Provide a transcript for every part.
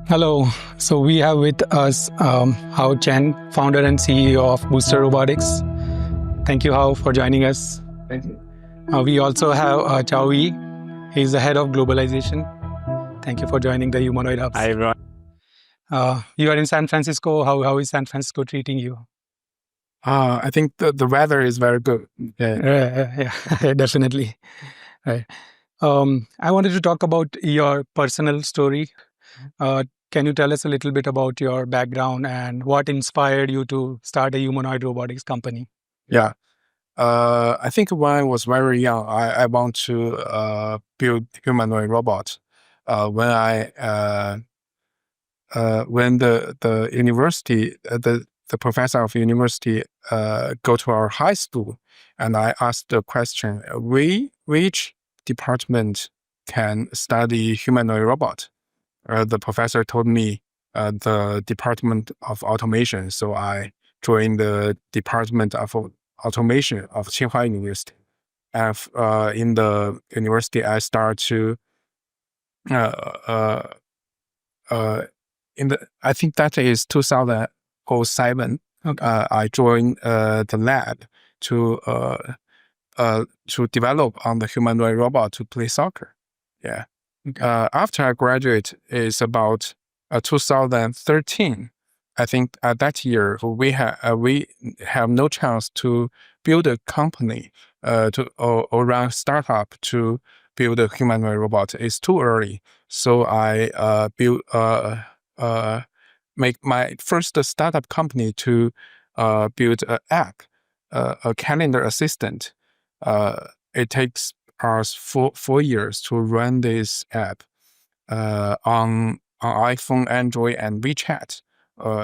Hello. So we have with us Hao Cheng, founder and CEO of Booster Robotics. Thank you, Hao, for joining us. Thank you. We also have Chaoyi Li. He's the head of globalization. Thank you for joining the Humanoid Hub. Hi, everyone. You are in San Francisco. How is San Francisco treating you? I think the weather is very good. Yeah, definitely. Right. I wanted to talk about your personal story. Can you tell us a little bit about your background and what inspired you to start a humanoid robotics company? Yeah. I think when I was very young, I want to build humanoid robot. When the university, the professor of university go to our high school, and I asked the question, which department can study humanoid robot? The professor told me the Department of Automation, so I joined the Department of Automation of Tsinghua University. In the university, I started to I think that is 2007. Okay. I joined the lab to develop on the humanoid robot to play soccer. Yeah. Okay. After I graduate is about 2013. I think at that year we have no chance to build a company or run startup to build a humanoid robot. It's too early, so I make my first startup company to build an app, a calendar assistant. It takes us four years to run this app on iPhone, Android, and WeChat.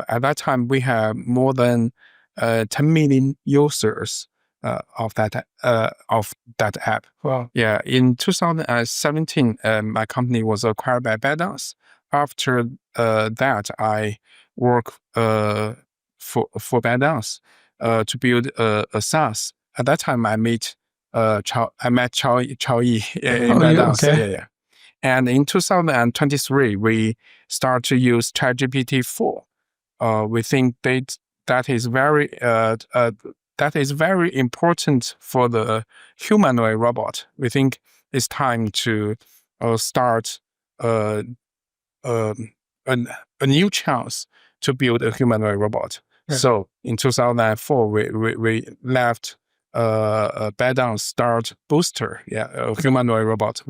At that time, we have more than 10 million users of that app. Wow. Yeah, in 2017, my company was acquired by ByteDance. After that, I work for ByteDance to build a SaaS. At that time, I met Chaoyi in ByteDance. Okay. Yeah. And in 2023, we start to use ChatGPT 4. We think that is very important for the humanoid robot. We think it's time to start a new chance to build a humanoid robot. Yeah. So in 2004, we left ByteDance, start Booster, a humanoid robot.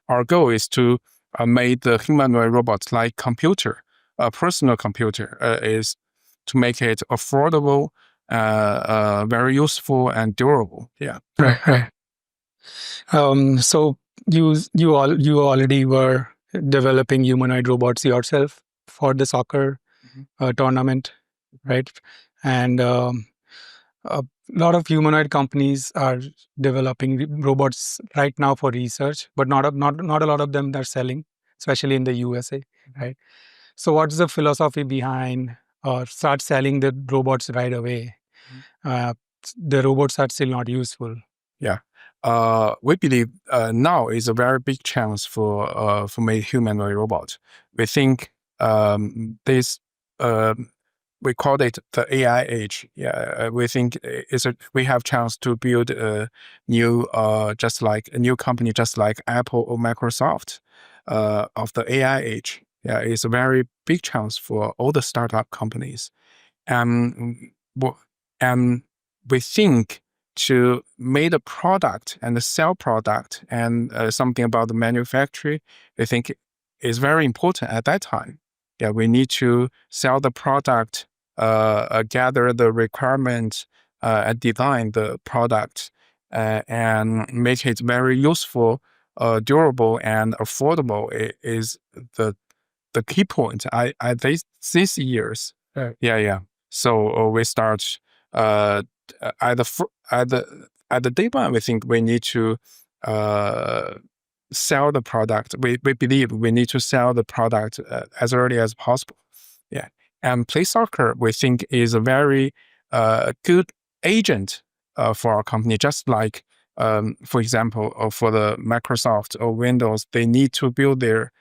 Our goal is to make the humanoid robot like computer, a personal computer, is to make it affordable, very useful and durable. Yeah. Right. So you already were developing humanoid robots yourself for the soccer tournament, right? And a lot of humanoid companies are developing robots right now for research, but not a lot of them are selling, especially in the USA, right? So what's the philosophy behind start selling the robots right away? The robots are still not useful. Yeah. We believe now is a very big chance for make humanoid robot. We think this we call it the AI age. Yeah, we think we have chance to build a new just like a new company, just like Apple or Microsoft of the AI age. Yeah, it's a very big chance for all the startup companies, and we think to make a product and sell product and something about the manufacturing, I think is very important at that time. Yeah, we need to sell the product, gather the requirements, and design the product, and make it very useful, durable, and affordable. Is the key point. These years. Right. Yeah. So we start at the day one. We think we need to sell the product. We believe we need to sell the product as early as possible. Yeah, and Play Soccer we think is a very good agent for our company. Just like for example, for the Microsoft or Windows, they need to build their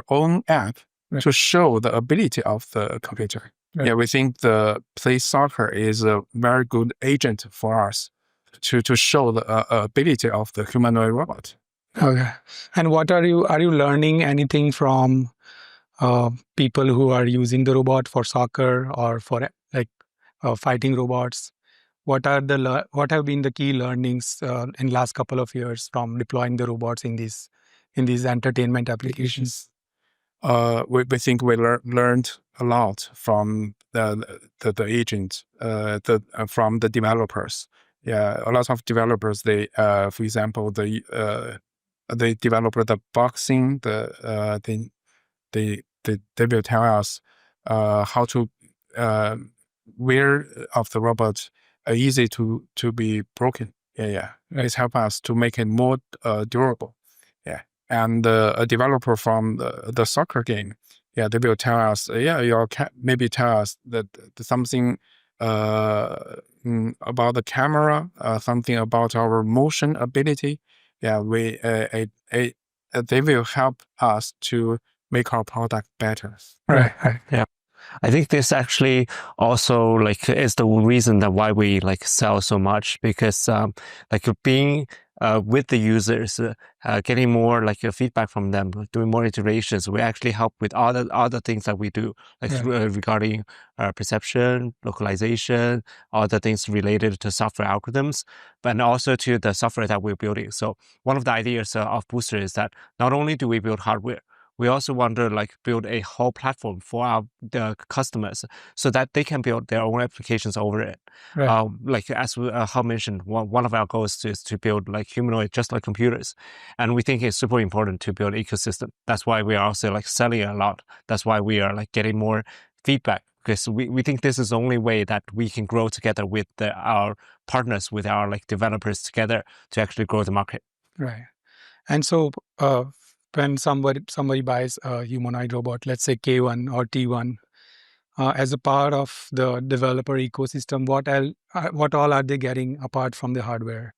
own app to show the ability of the computer. Yeah, we think the play soccer is a very good agent for us to show the ability of the humanoid robot. Okay. And what are you learning anything from people who are using the robot for soccer or for like fighting robots? What have been the key learnings in last couple of years from deploying the robots in these entertainment applications? We think we learned a lot from the agent, from the developers. Yeah, a lot of developers, they, for example, they develop the boxing, they will tell us how to wear of the robot easy to be broken. Yeah. It's help us to make it more durable. Yeah. And a developer from the soccer game, yeah, they will tell us, maybe tell us that something about the camera, something about our motion ability. Yeah, they will help us to make our product better. Right. Yeah. I think this actually also like is the reason that why we like sell so much, because like being with the users, getting more like feedback from them, doing more iterations, we actually help with other things that we do, like regarding perception, localization, other things related to software algorithms, but also to the software that we're building. So one of the ideas of Booster is that not only do we build hardware, we also want to like build a whole platform for the customers so that they can build their own applications over it. Right. Like as Hao mentioned, one of our goals is to build like humanoid just like computers, and we think it's super important to build an ecosystem. That's why we are also like selling a lot. That's why we are like getting more feedback, because we think this is the only way that we can grow together with our partners, with our like developers together to actually grow the market. Right. And so when somebody buys a humanoid robot, let's say K1 or T1, as a part of the developer ecosystem, what all are they getting apart from the hardware?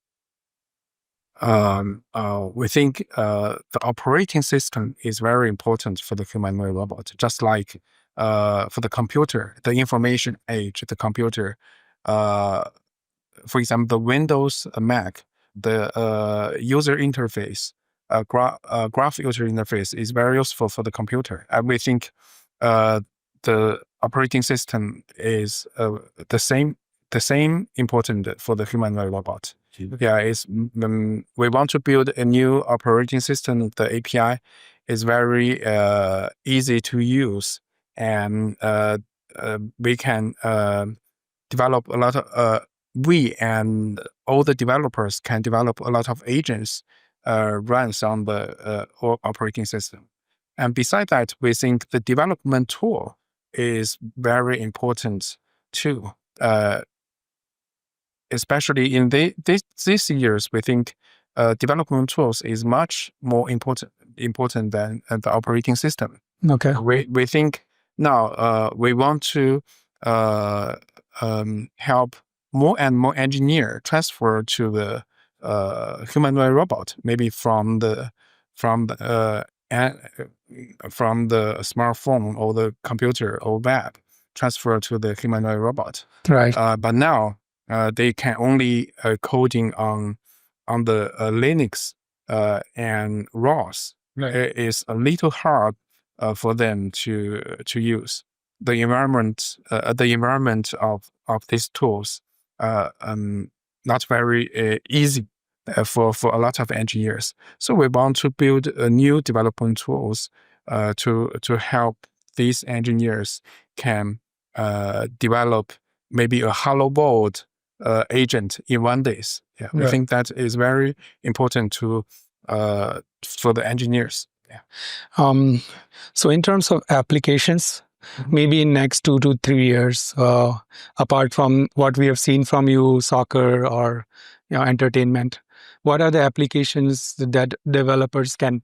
We think the operating system is very important for the humanoid robot, just like for the computer, the information age, the computer. For example, the Windows Mac, the user interface, graph user interface is very useful for the computer. And we think the operating system is the same important for the humanoid robot. Yeah, we want to build a new operating system. The API is very easy to use, and we can develop a lot of we and all the developers can develop a lot of agents runs on the operating system. And besides that, we think the development tool is very important too. Especially in these years, we think development tools is much more important than the operating system. Okay. We think now we want to help more and more engineer transfer to the humanoid robot, maybe from the smartphone or the computer or web, transfer to the humanoid robot. Right. But now they can only coding on the Linux and ROS. Right. It is a little hard for them to use. The environment of these tools not very easy for a lot of engineers. So we want to build a new development tools to help these engineers can develop maybe a Hello World agent in 1 day. Yeah, we think that is very important to for the engineers. Yeah. So in terms of applications, maybe in next 2 to 3 years, apart from what we have seen from you, soccer or entertainment, what are the applications that developers can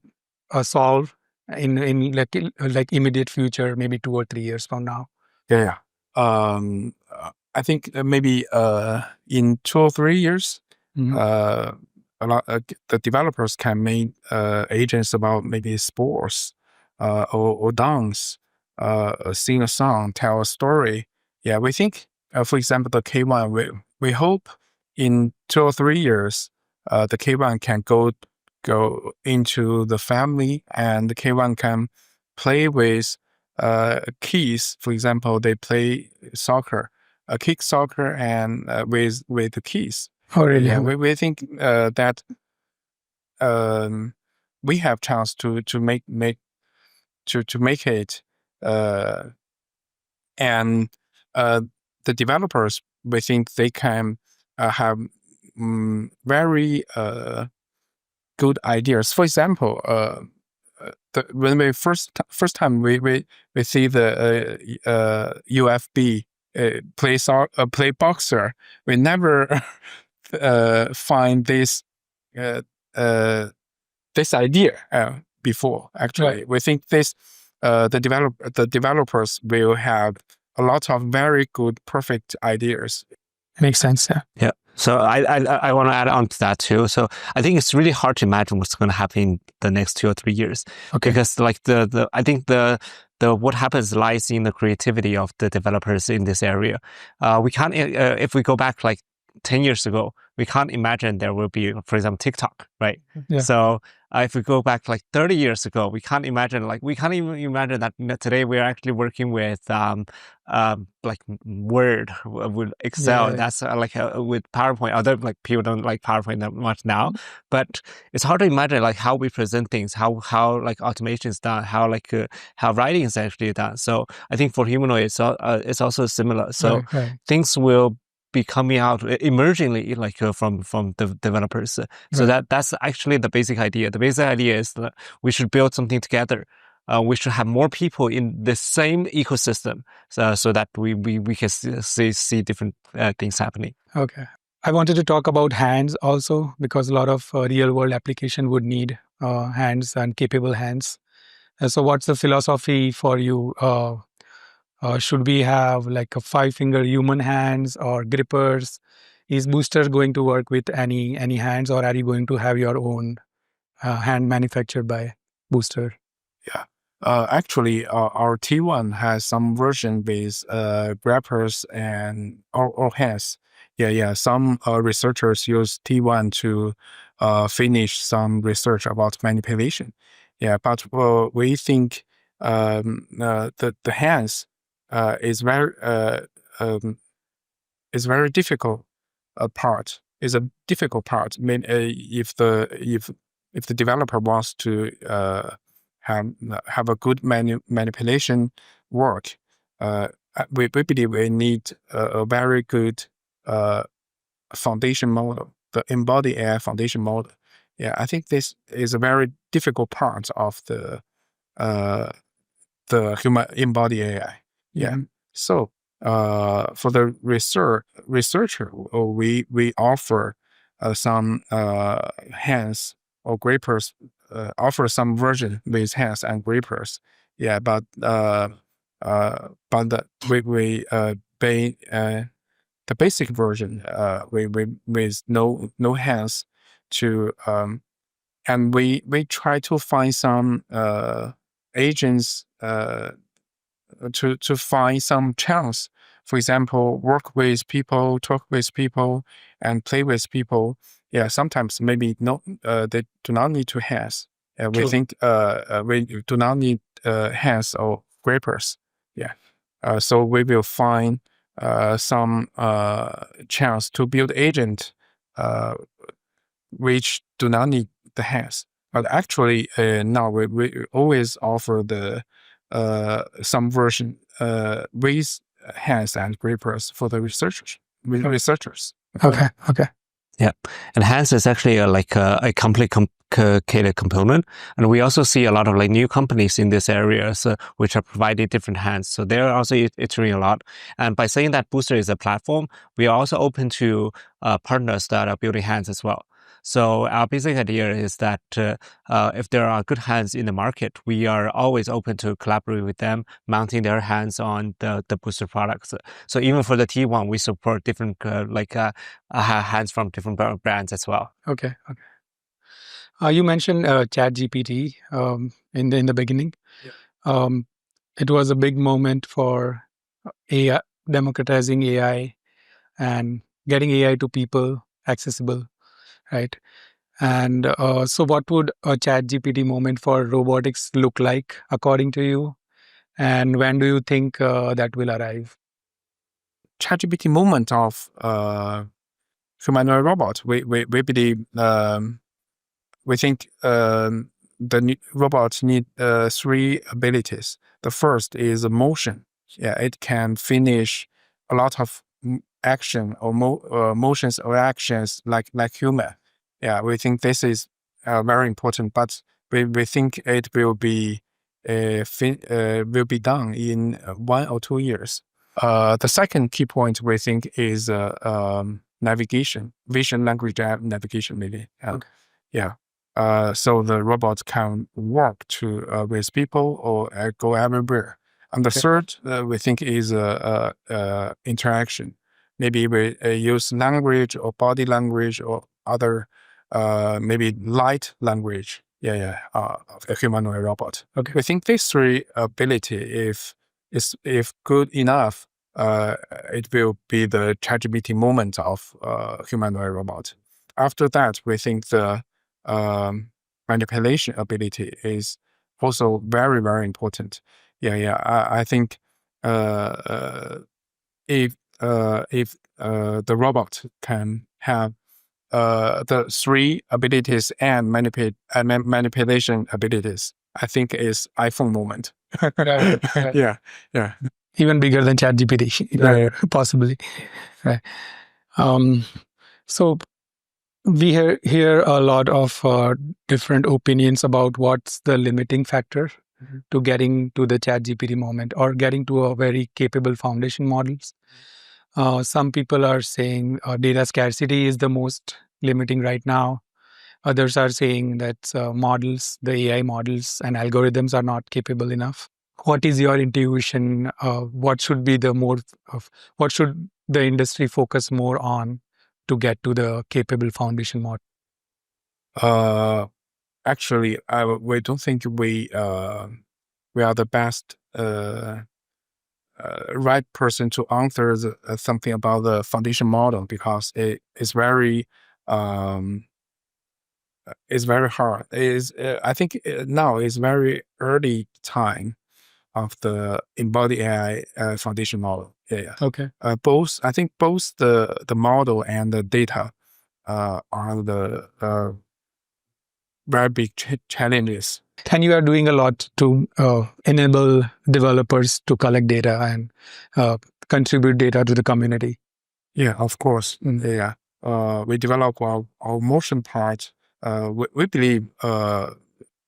solve in like immediate future, maybe 2 or 3 years from now? Yeah. I think maybe in 2 or 3 years, a lot the developers can make agents about maybe sports or dance sing a song, tell a story. Yeah, we think, for example, the K1. We hope in 2 or 3 years, the K1 can go into the family, and the K1 can play with kids. For example, they play soccer, kick soccer, and with the kids. Oh, really? Yeah, we think that we have chance to make it, and the developers, we think they can have very good ideas. For example, when we first time we see the UFB play boxer, we never find this this idea before. Actually, Right. we think this the developers will have a lot of very good, perfect ideas. Makes sense. Yeah. Yeah. So I want to add on to that too. So I think it's really hard to imagine what's going to happen in the next 2 or 3 years, Okay. because like I think the what happens lies in the creativity of the developers in this area. We can't if we go back like 10 years ago, we can't imagine there will be, for example, TikTok, right? Yeah. So if we go back like 30 years ago, we can't even imagine that today we're actually working with like Word, with Excel. Yeah. That's like with PowerPoint. Although like people don't like PowerPoint that much now, but it's hard to imagine like how we present things, how like automation is done, how like how writing is actually done. So I think for Humanoid, it's also similar. So Right. things will be coming out emergingly like from the developers. So Right. that's actually the basic idea. The basic idea is that we should build something together. We should have more people in the same ecosystem, so that we can see different things happening. Okay. I wanted to talk about hands also, because a lot of real world application would need hands and capable hands. So what's the philosophy for you? Should we have like a 5-finger human hands or grippers? Is Booster going to work with any hands, or are you going to have your own hand manufactured by Booster? Yeah. Actually, our T1 has some version with grappers and or hands. Yeah. Some researchers use T1 to finish some research about manipulation. Yeah, but we think the hands is very difficult part. Is a difficult part. I mean, if the developer wants to have a good manipulation work, we believe we need a very good foundation model, the embodied AI foundation model. Yeah, I think this is a very difficult part of the human embodied AI. Yeah. Mm-hmm. So for the researcher, we offer some hands or grippers, offer some version with hands and grippers. Yeah, but we pay the basic version we with no hands to and we try to find some agents to find some chance. For example, work with people, talk with people, and play with people. Yeah, sometimes maybe no, they do not need to hands. We True. think we do not need hands or grippers. Yeah, so we will find some chance to build agent which do not need the hands. But actually, now we always offer the some version with hands and grippers for the researchers. Okay. Yeah, and hands is actually a complicated component, and we also see a lot of like new companies in this area, which are providing different hands. So they're also iterating a lot. And by saying that Booster is a platform, we are also open to partners that are building hands as well. So our basic idea is that if there are good hands in the market, we are always open to collaborate with them, mounting their hands on the Booster products. So even for the T1, we support different hands from different brands as well. Okay. You mentioned ChatGPT in the beginning. Yeah. it was a big moment for AI, democratizing AI and getting AI to people accessible, right? And so, what would a ChatGPT moment for robotics look like, according to you? And when do you think that will arrive? ChatGPT moment of humanoid robot. We believe we think the robots need three abilities. The first is motion. Yeah, it can finish a lot of action or motions or actions like human. Yeah, we think this is very important. But we think it will be done in 1 or 2 years. The second key point we think is navigation, vision, language, navigation, maybe. Okay. Yeah. So the robot can walk to with people or go everywhere. And the Okay. third, we think, is interaction. Maybe we use language or body language or other, maybe light language. A humanoid robot. Okay. We think these three ability, if good enough, it will be the ChatGPT moment of humanoid robot. After that, we think the manipulation ability is also very, very important. I think if the robot can have the three abilities and manipulation abilities, I think is iPhone moment. Right. Yeah. Even bigger than ChatGPT, Yeah. possibly. Right. So we hear a lot of different opinions about what's the limiting factor to getting to the ChatGPT moment or getting to a very capable foundation models. Some people are saying data scarcity is the most limiting right now. Others are saying that models, the AI models and algorithms are not capable enough. What is your intuition? What should be the more of what should the industry focus more on to get to the capable foundation model? Actually, we don't think we are the best right person to answer something about the foundation model because it is very it's very hard. I think now is very early time of the embodied AI foundation model. Okay. I think both the model and the data are the very big challenges. And you are doing a lot to enable developers to collect data and contribute data to the community. Yeah, of course. Yeah. We develop our motion part. We believe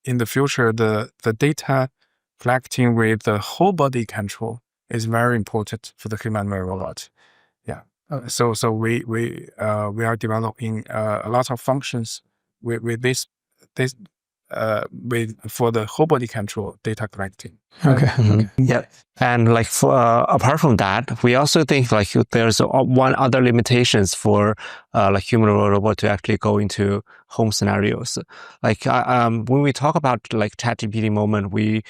in the future the data collecting with the whole body control is very important for the humanoid robot. Yeah. So we are developing a lot of functions with this for the whole body control data collecting. Okay. Okay. Yeah. And like for, apart from that, we also think like there's one other limitations for like humanoid robot to actually go into home scenarios. Like when we talk about like ChatGPT moment, we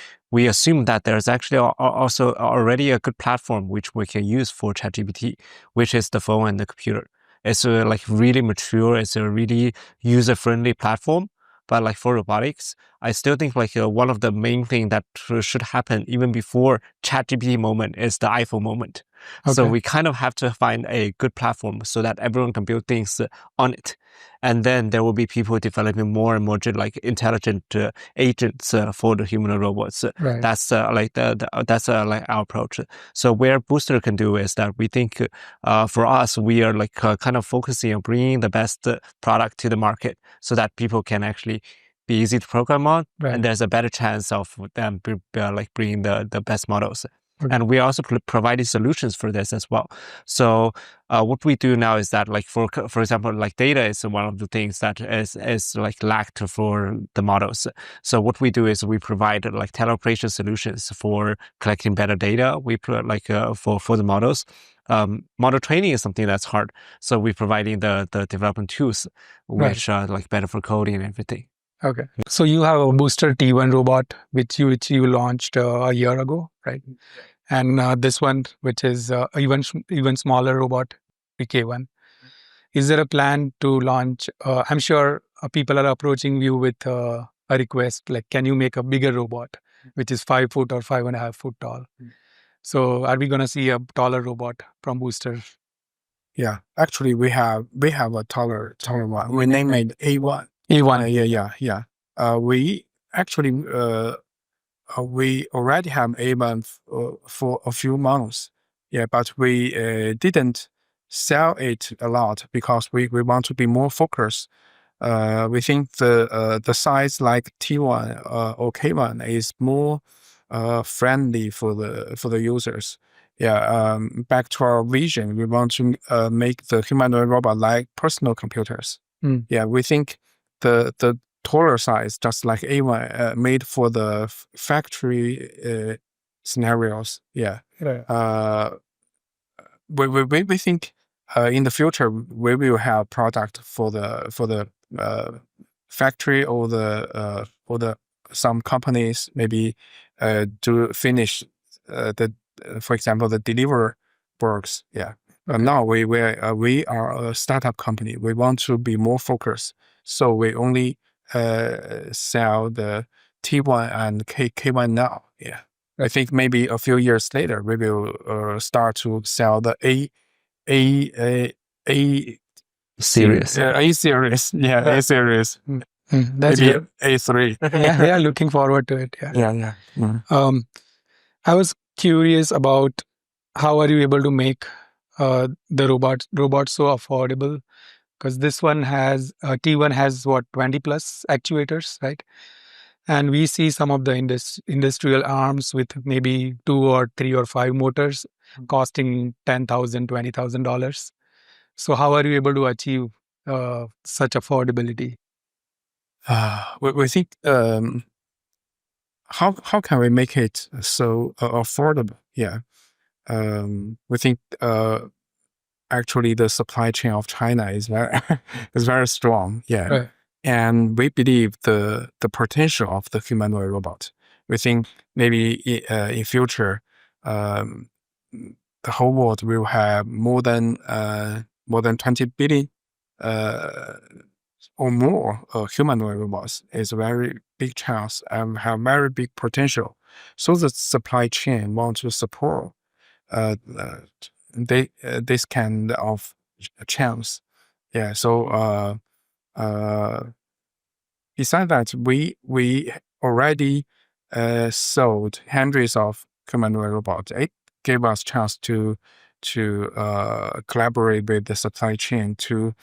assume that there's actually also already a good platform which we can use for ChatGPT, which is the phone and the computer. It's like really mature. It's a really user-friendly platform. But like for robotics, I still think like one of the main thing that should happen even before ChatGPT moment is the iPhone moment. So we kind of have to find a good platform so that everyone can build things on it. And then there will be people developing more and more like intelligent agents for the humanoid robots. Right. That's like that's like our approach. So where Booster can do is that we think for us we are like kind of focusing on bringing the best product to the market so that people can actually be easy to program on, and there's a better chance of them like bringing the best models. And we are also providing solutions for this as well. So what we do now is that, like for example, like data is one of the things that is like lacked for the models. So what we do is we provide like teleoperation solutions for collecting better data. We like for the models. Model training is something that's hard. So we're providing the development tools, which are like better for coding and everything. Okay. So you have a booster T1 robot, which you launched a year ago, right? And this one, which is even smaller robot, PK1. Is there a plan to launch? I'm sure people are approaching you with a request, like, can you make a bigger robot, which is 5 foot or 5.5 foot tall? So are we going to see a taller robot from Booster? Yeah, actually, we have a taller one. We named it A1. A1. Yeah. We actually we already have A1 for a few months. Yeah, but we didn't sell it a lot because we want to be more focused. We think the size like T1 or K1 is more friendly for the users. Yeah, back to our vision, we want to make the humanoid robot like personal computers. Yeah, we think the taller size, just like A1, made for the factory scenarios. Yeah. We think in the future we will have product for the factory or the some companies maybe to finish the for example the deliver works. Yeah. Now we are a startup company. We want to be more focused, so we only sell the T1 and K1 now. Yeah. I think maybe a few years later we will start to sell the A Series. A series. Yeah, A series. That's Maybe good. A3. Yeah, looking forward to it. Yeah. Yeah. I was curious about how are you able to make the robots so affordable? Because this one has T1 has what 20 plus actuators, right? And we see some of the industrial arms with maybe 2 or 3 or 5 motors costing $10,000, $20,000. So how are you able to achieve such affordability? We think how can we make it so affordable? Yeah. We think actually the supply chain of China is very is very strong. Yeah. Right. And we believe the potential of the humanoid robot. We think maybe in future, the whole world will have more than 20 billion or more humanoid robots. Is a very big chance and have very big potential. So the supply chain wants to support this kind of chance. Yeah. So besides that, we already sold hundreds of humanoid robots. It gave us chance to collaborate with the supply chain to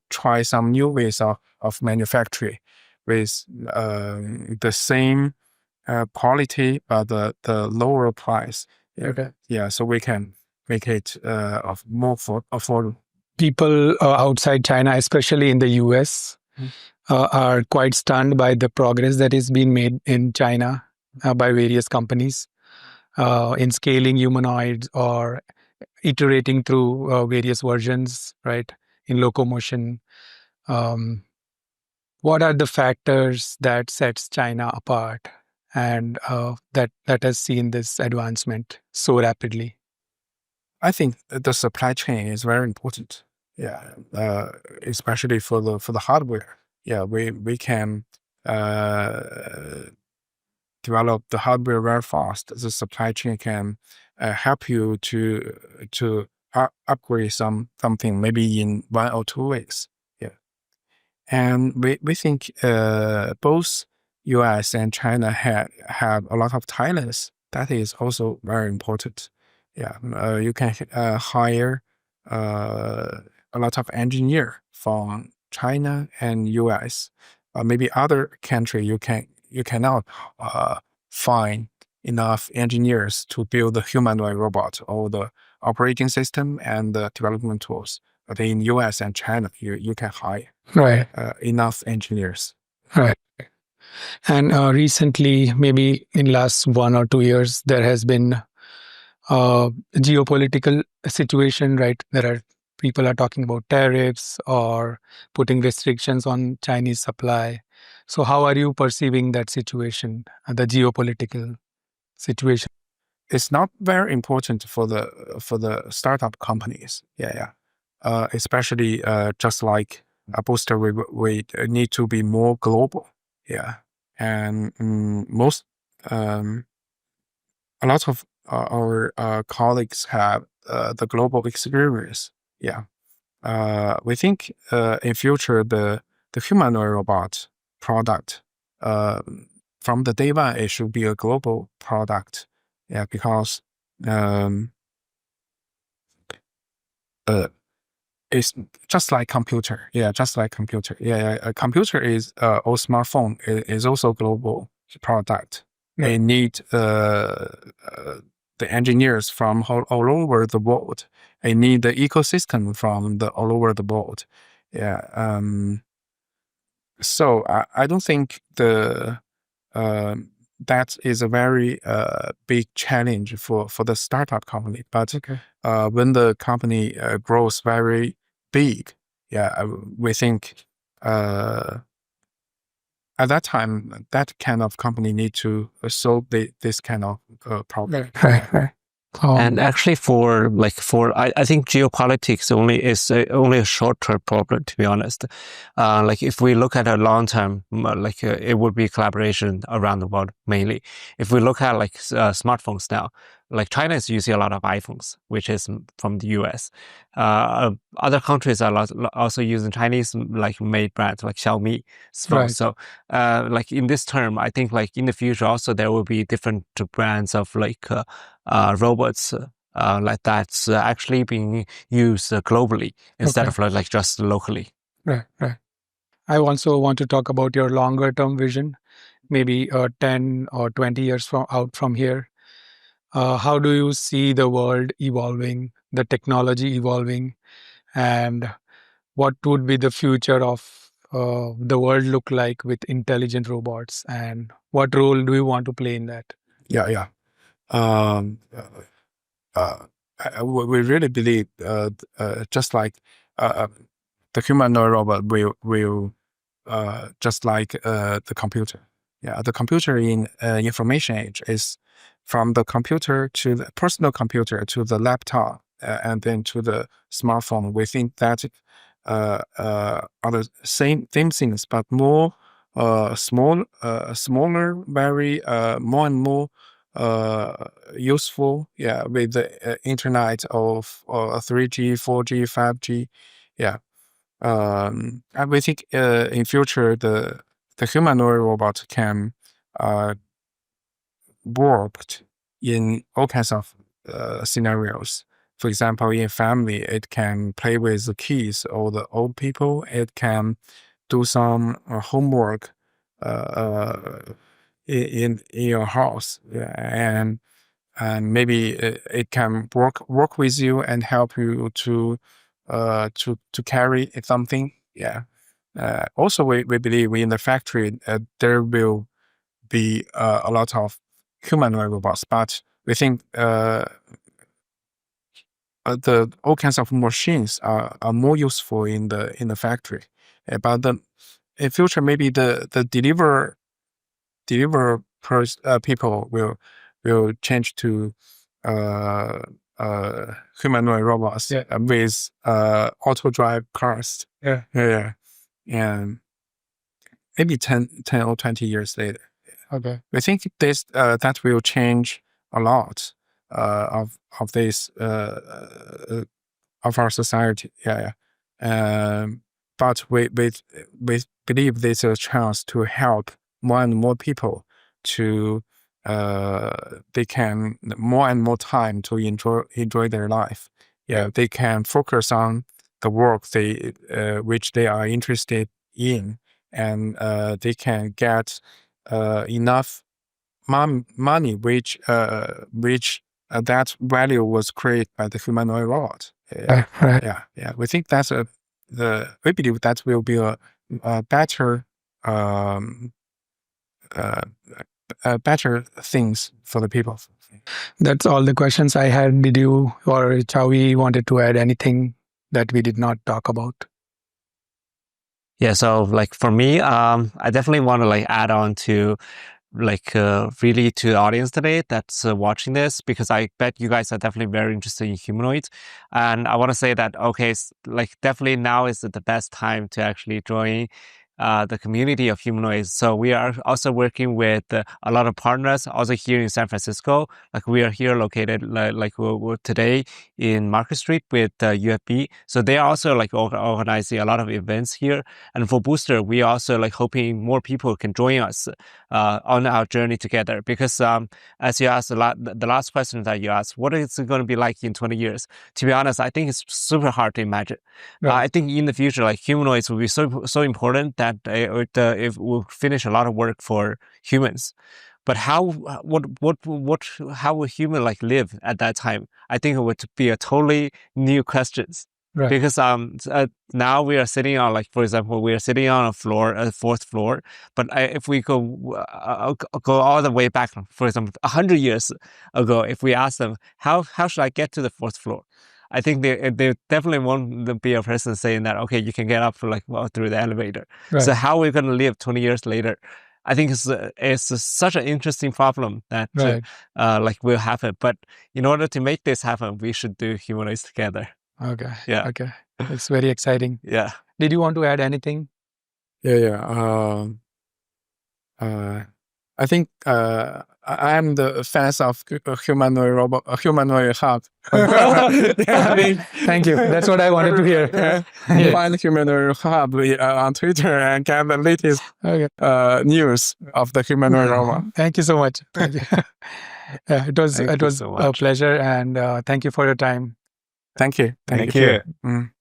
try some new ways of manufacturing with the same quality but the lower price. Yeah. Okay. Yeah, so we can make it of more affordable. People outside China, especially in the US, are quite stunned by the progress that is being made in China by various companies in scaling humanoids or iterating through various versions, right, in locomotion. Um, what are the factors that sets China apart and that has seen this advancement so rapidly? I think the supply chain is very important. Yeah, especially for the hardware. Yeah, we can develop the hardware very fast. The supply chain can help you to upgrade something maybe in 1 or 2 weeks. Yeah, and we think both U.S. and China have a lot of talents. That is also very important. Yeah, you can hire a lot of engineer from China and U.S. Maybe other country you cannot find enough engineers to build the humanoid robot or the operating system and the development tools. But in U.S. and China, you can hire Right. enough engineers. Right. And recently, maybe in last 1 or 2 years, there has been a geopolitical situation, right? There are people are talking about tariffs or putting restrictions on Chinese supply. So how are you perceiving that situation, the geopolitical situation? It's not very important for the startup companies. Especially just like a booster, we need to be more global. And most a lot of our colleagues have the global experience. We think in future the humanoid robot product from the day one it should be a global product. Because it's just like computer. Just like computer. A computer is or smartphone is also global product. They need the engineers from all over the world. They need the ecosystem from all over the world. So I don't think that is a very big challenge for the startup company. But when the company grows very big, we think at that time that kind of company need to solve this kind of problem. Right. And actually, I think geopolitics is only a short-term problem. To be honest, like if we look at a long-term, it would be collaboration around the world mainly. If we look at like smartphones now, like China is using a lot of iPhones, which is from the US. Other countries are also using Chinese like made brands like Xiaomi phones. So like in this term, I think like in the future also there will be different brands of like robots like that's actually being used globally instead of like just locally. Right. I also want to talk about your longer term vision, maybe 10 or 20 years out from here. How do you see the world evolving, the technology evolving, and what would be the future of the world look like with intelligent robots, and what role do you want to play in that? We really believe just like the humanoid robot will just like the computer. The computer in information age is from the computer to the personal computer to the laptop and then to the smartphone. We think that are the same things, but more smaller, very more and more useful. With the internet of 3G, 4G, 5G. And we think in future the humanoid robot can work in all kinds of scenarios. For example, in family, it can play with the kids or the old people. It can do some homework in your house, and maybe it can work with you and help you to carry something. Also, we believe in the factory there will be a lot of humanoid robots, but we think the all kinds of machines are more useful in the factory. But in future, maybe the deliver people will change to humanoid robots with auto drive cars. And maybe 10 or 20 years later. We think this that will change a lot of this of our society. But we believe there's a chance to help more and more people to they can more and more time to enjoy their life. They can focus on the work which they are interested in, and they can get enough money which that value was created by the humanoid robot. We think that's we believe that will be a better better things for the people. That's all the questions I had. Did you or Chaoyi wanted to add anything that we did not talk about? Yeah, so like for me, I definitely want to like add on to really to the audience today that's watching this, because I bet you guys are definitely very interested in humanoids. And I want to say that, okay, like definitely now is the best time to actually join the community of humanoids. So we are also working with a lot of partners also here in San Francisco. Like we are here located like we're today in Market Street with UFB. So they are also like organizing a lot of events here. And for Booster, we also like hoping more people can join us on our journey together. Because as you asked the last question that you asked, what is it going to be like in 20 years? To be honest, I think it's super hard to imagine. Right. I think in the future, like humanoids will be so important that it will finish a lot of work for humans. But how will human like live at that time? I think it would be a totally new questions. Right. Because now we are sitting on, like, for example, we are sitting on a floor, a fourth floor. But if we go all the way back, for example, 100 years ago, if we ask them how should I get to the fourth floor, I think they definitely won't be a person saying that, okay, you can get up through the elevator. Right. So how are we going to live 20 years later? I think it's such an interesting problem that Right. like will happen. But in order to make this happen, we should do humanoids together. Okay. Yeah. Okay. It's very exciting. Yeah. Did you want to add anything? Yeah. I think I am the fans of Humanoid Hub. Thank you. That's what I wanted to hear. Find Humanoid Hub on Twitter and get the latest news of the humanoid robot. Thank you so much. Thank you. It was Thank you so a much. pleasure, and thank you for your time. Thank you. Thank you. Mm.